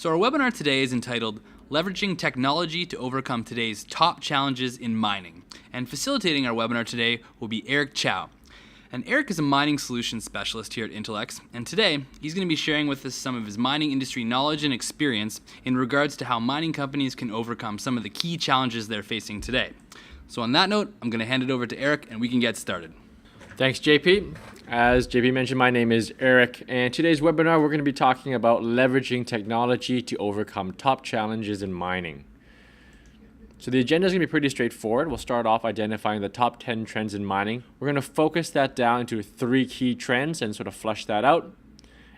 So our webinar today is entitled Leveraging Technology to Overcome Today's Top Challenges in Mining. And facilitating our webinar today will be Tchao. And Eric is a mining solutions specialist here at Intelex, and today he's going to be sharing with us some of his mining industry knowledge and experience in regards to how mining companies can overcome some of the key challenges they're facing today. So on that note, I'm going to hand it over to Eric and we can get started. Thanks, JP. As JP mentioned, my name is Eric, and today's webinar we're going to be talking about leveraging technology to overcome top challenges in mining. So the agenda is going to be pretty straightforward. We'll start off identifying the top 10 trends in mining. We're going to focus that down into 3 key trends and sort of flush that out.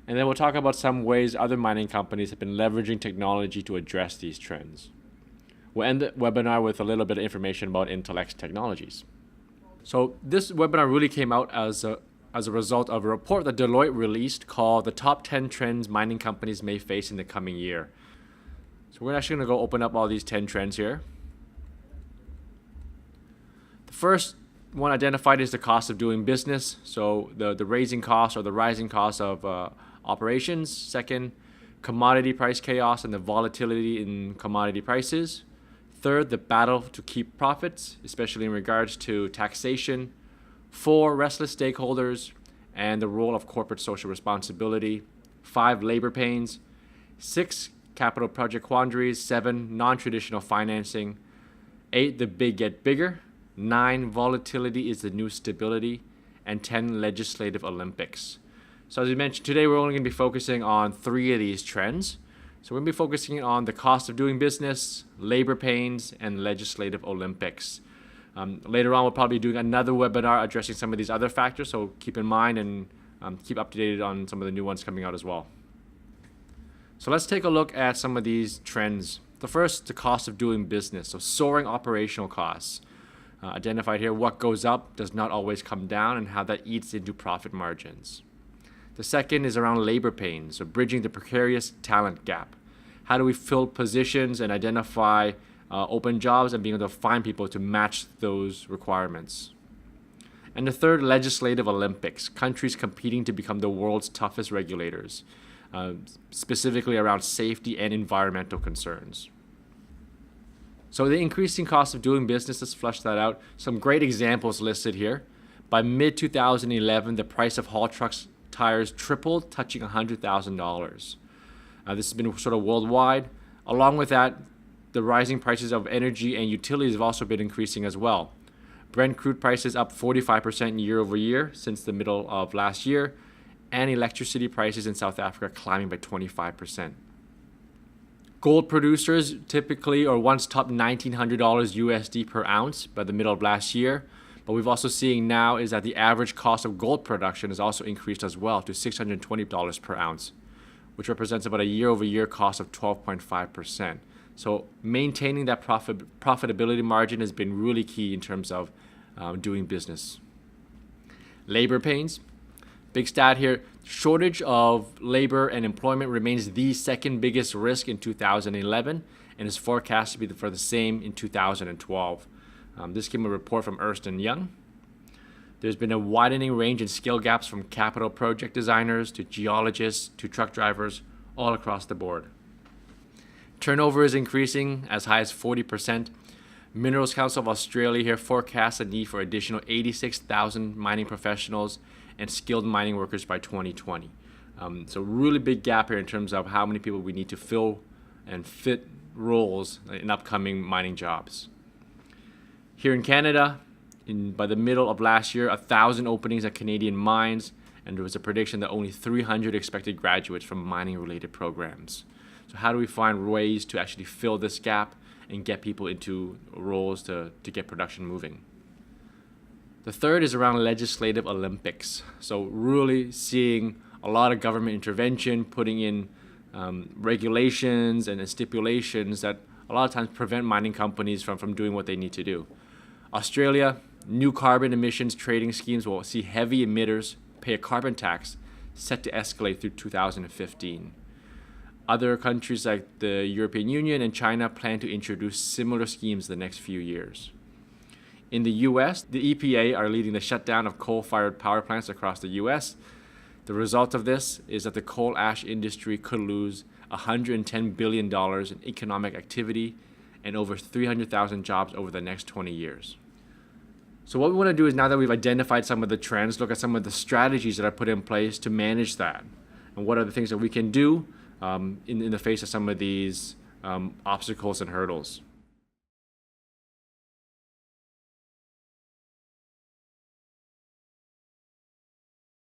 And then we'll talk about some ways other mining companies have been leveraging technology to address these trends. We'll end the webinar with a little bit of information about Intelex technologies. So this webinar really came out as a result of a report that Deloitte released called The Top 10 Trends Mining Companies May Face in the Coming Year. So we're actually going to go open up all these 10 trends here. The first one identified is the cost of doing business. So the raising costs or the rising costs of operations. Second, commodity price chaos and the volatility in commodity prices. Third, the battle to keep profits, especially in regards to taxation. 4, restless stakeholders and the role of corporate social responsibility. 5, labor pains. 6, capital project quandaries. 7, non-traditional financing. 8, the big get bigger. 9, volatility is the new stability. And 10, legislative Olympics. So as we mentioned, today we're only going to be focusing on 3 of these trends. So we're going to be focusing on the cost of doing business, labor pains, and legislative Olympics. Later on, we'll probably be doing another webinar addressing some of these other factors, so keep in mind and keep up to date on some of the new ones coming out as well. So let's take a look at some of these trends. The first, the cost of doing business, so soaring operational costs. Identified here, what goes up does not always come down and how that eats into profit margins. The second is around labor pains, so bridging the precarious talent gap. How do we fill positions and identify open jobs and being able to find people to match those requirements? And the third, legislative Olympics, countries competing to become the world's toughest regulators, specifically around safety and environmental concerns. So the increasing cost of doing business, let's flush that out. Some great examples listed here. By mid-2011, the price of haul trucks tires tripled, touching $100,000. This has been sort of worldwide. Along with that, the rising prices of energy and utilities have also been increasing as well. Brent crude prices up 45% year over year since the middle of last year, and electricity prices in South Africa climbing by 25%. Gold producers typically or once topped $1,900 USD per ounce by the middle of last year. But we've also seeing now is that the average cost of gold production has also increased as well to $620 per ounce, which represents about a year-over-year cost of 12.5%. So maintaining that profitability margin has been really key in terms of doing business. Labor pains. Big stat here, shortage of labor and employment remains the second biggest risk in 2011 and is forecast to be for the same in 2012. This came a report from Ernst & Young. There's been a widening range in skill gaps from capital project designers to geologists to truck drivers all across the board. Turnover is increasing as high as 40%. Minerals Council of Australia here forecasts a need for additional 86,000 mining professionals and skilled mining workers by 2020. So really big gap here in terms of how many people we need to fill and fit roles in upcoming mining jobs. Here in Canada, by the middle of last year, 1,000 openings at Canadian mines, and there was a prediction that only 300 expected graduates from mining-related programs. So how do we find ways to actually fill this gap and get people into roles to get production moving? The third is around legislative Olympics. So really seeing a lot of government intervention, putting in regulations and stipulations that a lot of times prevent mining companies from doing what they need to do. Australia, new carbon emissions trading schemes will see heavy emitters pay a carbon tax set to escalate through 2015. Other countries like the European Union and China plan to introduce similar schemes in the next few years. In the US, the EPA are leading the shutdown of coal-fired power plants across the US. The result of this is that the coal ash industry could lose $110 billion in economic activity and over 300,000 jobs over the next 20 years. So what we want to do is, now that we've identified some of the trends, look at some of the strategies that are put in place to manage that. And what are the things that we can do in the face of some of these obstacles and hurdles.